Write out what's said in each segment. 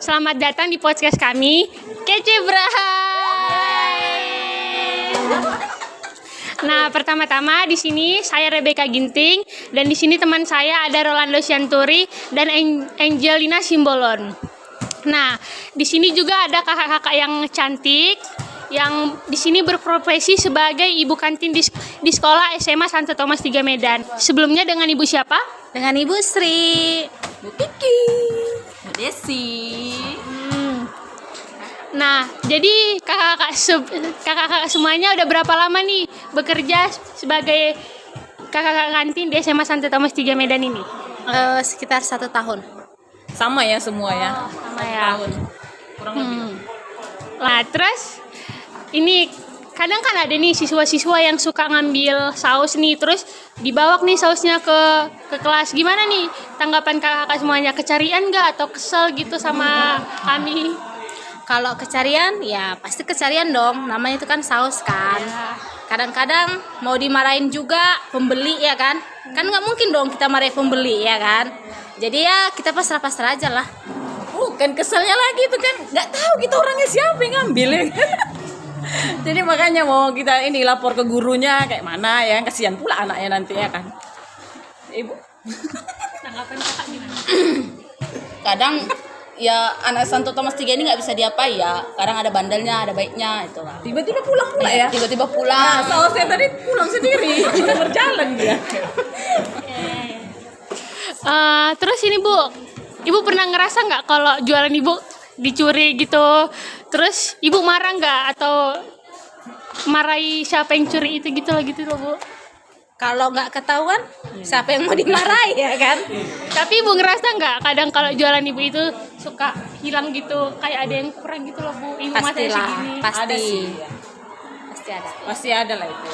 Selamat datang di podcast kami, Kece Bray. Nah, pertama-tama di sini saya Rebecca Ginting dan di sini teman saya ada Rolando Sianturi dan Angelina Simbolon. Nah, di sini juga ada kakak-kakak yang cantik yang di sini berprofesi sebagai ibu kantin di sekolah SMA Santo Thomas 3 Medan. Sebelumnya dengan ibu siapa? Dengan Ibu Sri, Bu Kiki, Bu Desi. Nah, jadi kakak-kakak semuanya udah berapa lama nih bekerja sebagai kakak kantin di SMA Santo Thomas 3 Medan ini? sekitar 1 tahun. Sama ya semua ya. Sama ya. Tahun. Kurang lebih. Nah, terus ini kadang kan ada nih siswa-siswa yang suka ngambil saus nih, terus dibawa nih sausnya ke kelas. Gimana nih tanggapan kakak-kakak semuanya? Kecarian nggak atau kesel gitu sama kami? Kalau kecarian, ya pasti kecarian dong. Namanya itu kan saus kan. Kadang-kadang mau dimarahin juga pembeli ya kan. Kan nggak mungkin dong kita marahin pembeli ya kan. Jadi ya kita pasrah-pasrah aja lah. Bukan keselnya lagi itu kan nggak tahu kita orangnya siapa yang ngambil ya kan? Jadi makanya mau kita ini lapor ke gurunya kayak mana ya, kasihan pula anaknya nanti ya kan. Ibu. Tanggapan kakak gimana? Kadang ya anak Santo Thomas 3 ini nggak bisa diapai ya. Kadang ada bandelnya, ada baiknya itu lah. Tiba-tiba pulang pula ya. Tiba-tiba Nah, pulang. sausnya tadi pulang sendiri, berjalan dia. Terus ini Bu, Ibu pernah ngerasa nggak kalau jualan Ibu dicuri gitu? Terus Ibu marah nggak atau marahi siapa yang curi itu gitu loh Bu? Kalau nggak ketahuan, siapa yang mau dimarahi ya kan? Tapi Ibu ngerasa nggak kadang kalau jualan Ibu itu suka hilang gitu, kayak ada yang kurang gitu loh Bu? Ibu masih Pastilah, segini. pasti. Ada sih. Ya. Pasti ada. Pasti ada lah itu.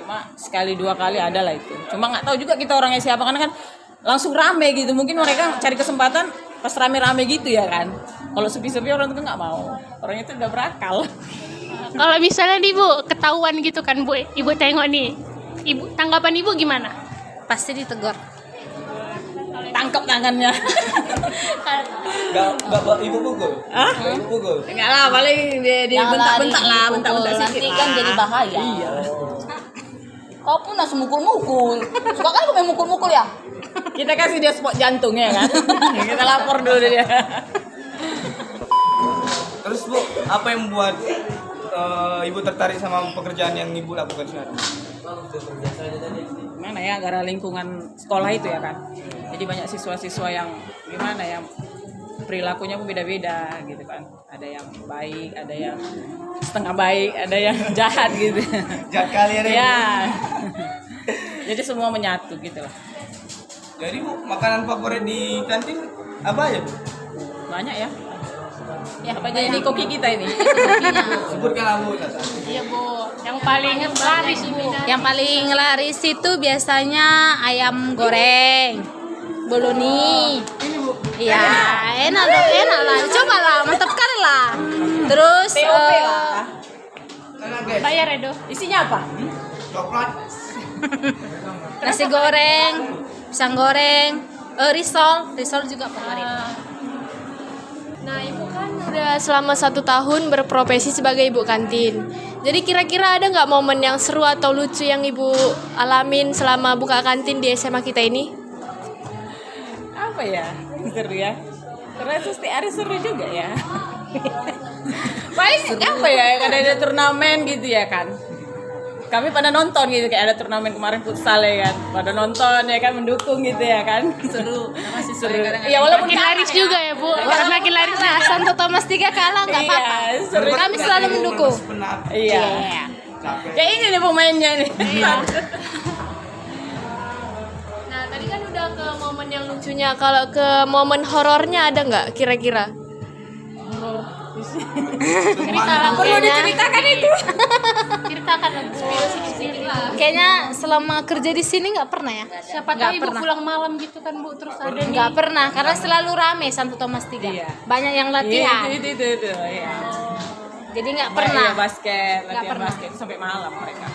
Cuma sekali dua kali ada lah itu. Cuma nggak tahu juga kita orangnya siapa karena kan langsung rame gitu. Mungkin mereka cari kesempatan pas rame-rame gitu ya kan. Kalau sepi-sepi orang itu nggak mau. Orang itu udah berakal. Kalau misalnya nih Bu ketahuan gitu kan Bu, Ibu tengok nih, Ibu tanggapan Ibu gimana? Pasti ditegur. Tangkap tangannya. Gak ibu pukul. Hah? Ibu pukul. Enggak lah, paling dia Jangan bentak-bentak lari, lah, dipukul. bentak-bentak Nanti sedikit kan lah. jadi bahaya. Iya. Kau pun langsung mukul-mukul. Suka kan kau main mukul-mukul ya? Kita kasih dia spot jantung ya kan. Kita lapor dulu dia. Terus Bu, apa yang membuat ibu tertarik sama pekerjaan yang ibu lakukan sekarang? Gimana ya, gara lingkungan sekolah itu ya kan. Jadi banyak siswa-siswa yang gimana ya, perilakunya pun beda-beda gitu kan. Ada yang baik, ada yang setengah baik, ada yang jahat gitu. Jahat kali ya. Ya. Jadi semua menyatu gitu lah. Jadi Bu, makanan favorit di kantin apa aja Bu? Banyak ya. Ya apa aja ini koki kita ini. Sebutkan Bu. Iya Bu, yang paling laris ini. Yang paling laris itu biasanya ayam goreng, boloni. Iya, enak lah. Coba lah, mantap kali lah. Terus POP lah. Bayar Edo. Isinya apa? Coklat. nasi goreng, pisang goreng, risol juga kemarin. Nah, Ibu kan udah selama 1 tahun berprofesi sebagai ibu kantin. Jadi kira-kira ada nggak momen yang seru atau lucu yang Ibu alamin selama buka kantin di SMA kita ini? Apa ya? Seru ya. Karena setiap hari seru juga ya. Paling apa ya? Ada turnamen gitu ya kan. Kami pada nonton gitu, kayak ada turnamen kemarin futsal ya kan. Pada nonton ya kan, mendukung gitu ya kan. Seru. Masih seru. Ya walaupun Makin laris juga ya Bu, makin laris. Nah, Santo Thomas 3 kalah nggak apa-apa. Iya, seru. Kami selalu mendukung. Penat. Iya. Kayak ini nih pemainnya nih. Nah, tadi kan udah ke momen yang lucunya. Kalau ke momen horornya ada nggak kira-kira? Cerita lah Bu. Perlu diceritakan itu. Ceritakan lah Bu. Kayaknya selama kerja di sini nggak pernah ya. Siapa tahu Nggak Ibu pernah. pulang malam gitu kan Bu, terus ada nih. Nggak pernah, karena selalu rame Santo Thomas 3. Iya. Banyak yang latihan. Itu ya. Jadi nggak pernah. Iya, basket, latihan pernah. basket sampai malam mereka.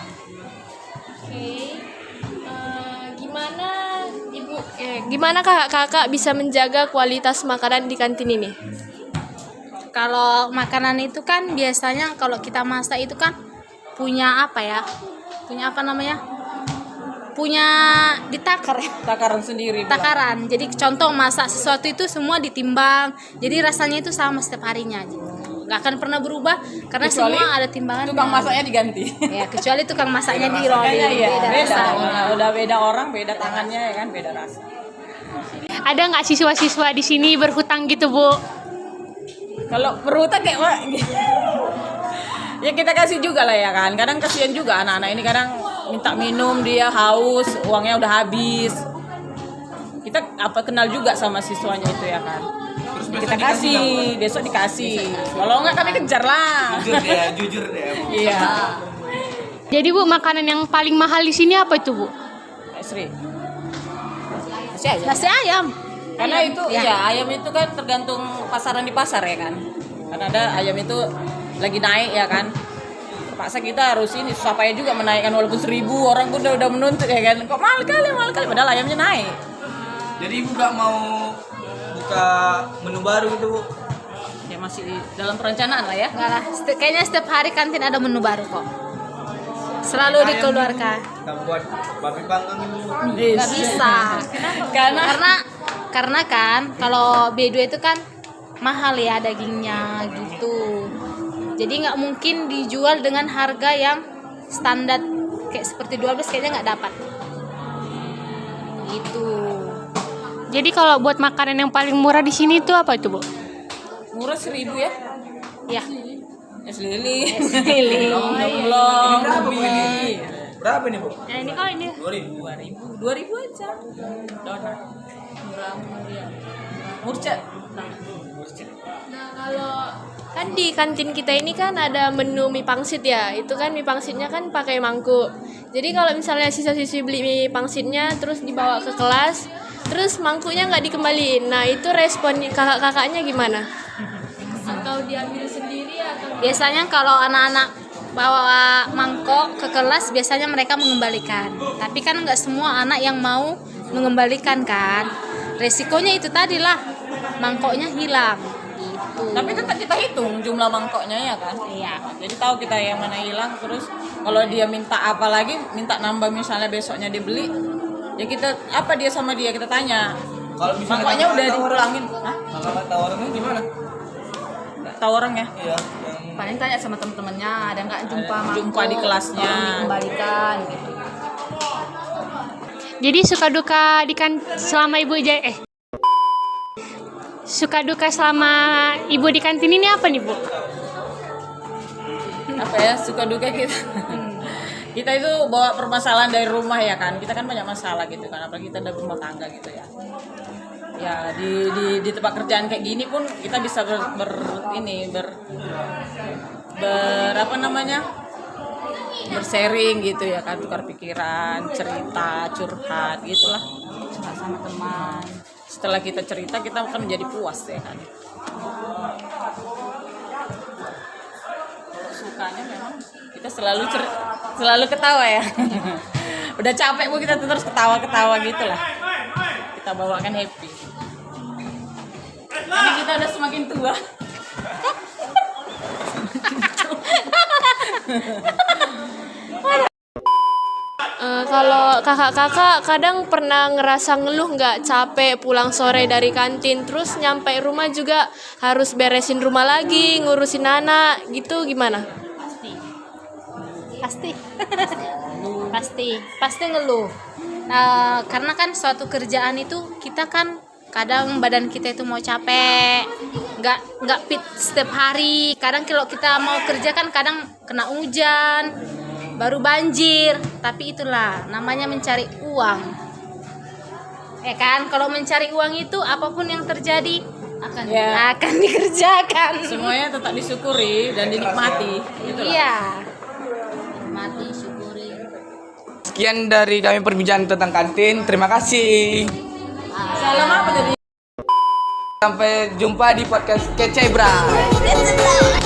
Oke. Gimana kakak-kakak bisa menjaga kualitas makanan di kantin ini? Kalau makanan itu kan biasanya kalau kita masak itu kan punya apa ya? Punya apa namanya? Punya ditakar ya. Takaran sendiri. bilang. Takaran. Jadi contoh masak sesuatu itu semua ditimbang. Jadi rasanya itu sama setiap harinya gitu. Nggak akan pernah berubah karena Kecuali semua ada timbangan. Tukang masaknya diganti. Ya, kecuali tukang masaknya di rolling. Makanya ya, beda beda. rasanya. Udah beda orang, beda tangannya ya kan, beda rasa. Ada nggak siswa-siswa di sini berhutang gitu, Bu? Kalau berhutang kayak wah, ya kita kasih juga lah ya kan. Kadang kasihan juga anak-anak ini kadang minta minum dia haus, uangnya udah habis. Kita apa kenal juga sama siswanya itu ya kan. Terus Kita kasih, besok dikasih. Kalau enggak kami kejar lah. jujur deh. Iya. Jadi Bu, makanan yang paling mahal di sini apa itu, Bu? Sri. Masih aja. Nasi ayam. Karena itu ya ayam itu kan tergantung pasaran di pasar ya kan. Karena ada ayam itu lagi naik ya kan. Terpaksa kita harus ini susah payah juga menaikkan walaupun 1.000 orang pun udah menuntut ya kan. Kok mahal kali padahal ayamnya naik. Jadi ibu gak mau buka menu baru gitu, Bu? Ya masih dalam perencanaan lah ya. Enggak lah. Kayaknya setiap hari kantin ada menu baru kok. Selalu dikeluarkan. Kita buat babi panggang itu, Bu. Nggak bisa. Karena kan kalau B2 itu kan mahal ya dagingnya gitu. Jadi nggak mungkin dijual dengan harga yang standar kayak seperti 12 kayaknya nggak dapat. Gitu. Jadi kalau buat makanan yang paling murah di sini itu apa itu, Bu? Murah 1.000 ya. Ya. Es lili. Lili. Belum. Ubi. Berapa nih, Bu? Nah, ini kalau ini 2.000. 2.000 aja. Donat. Murca. Nah, kalau kan di kantin kita ini kan ada menu mie pangsit ya. Itu kan mie pangsitnya kan pakai mangkuk. Jadi kalau misalnya siswa-siswi beli mie pangsitnya terus dibawa ke kelas, terus mangkuknya nggak dikembaliin. Nah, itu respon kakak-kakaknya gimana? Atau diambil sendiri atau Biasanya kalau anak-anak bawa mangkok ke kelas biasanya mereka mengembalikan. Tapi kan nggak semua anak yang mau mengembalikan kan. Resikonya itu tadi lah, mangkoknya hilang. Gitu. Tapi tetap kita hitung jumlah mangkoknya ya kan. Iya. Jadi tahu kita yang mana hilang. Terus kalau dia minta apa lagi, minta nambah misalnya besoknya dibeli, ya kita apa dia sama dia kita tanya. Kalau misalnya Mangkoknya udah kakak tawaran- dipulangin. Hah? Kakak tawarannya gimana? Tahu orangnya? Iya, yang Paling tanya sama teman-temannya ada nggak jumpa Ada, mangkok, jumpa di kelasnya. tolong dikembalikan gitu. Jadi suka duka selama suka duka selama ibu di kantin ini apa nih, Bu? Apa ya, suka duka kita. Kita itu bawa permasalahan dari rumah ya kan. Kita kan banyak masalah gitu kan, apalagi kita ada rumah tangga gitu ya. Ya di tempat kerjaan kayak gini pun kita bisa bersharing gitu ya kan, tukar pikiran, cerita, curhat gitulah. Curhat sama teman. Setelah kita cerita kita akan menjadi puas ya kan. Sukanya memang kita selalu ketawa ya. Udah capek Bu kita terus ketawa-ketawa gitulah. Kita bawakan happy. Tapi kita udah semakin tua. Kalau kakak-kakak kadang pernah ngerasa ngeluh nggak capek pulang sore dari kantin terus nyampe rumah juga harus beresin rumah lagi, ngurusin anak gitu gimana? Pasti ngeluh. Karena kan suatu kerjaan itu kita kan kadang badan kita itu mau capek, nggak fit setiap hari. Kadang kalau kita mau kerja kan kadang kena hujan, baru banjir. Tapi itulah namanya mencari uang. Kan kalau mencari uang itu apapun yang terjadi akan dikerjakan. Semuanya tetap disyukuri dan dinikmati. Itulah. Iya. Nikmati, syukuri. sekian dari kami perbincangan tentang kantin. Terima kasih. Salam apa tadi? Sampai jumpa di podcast Kece Bray.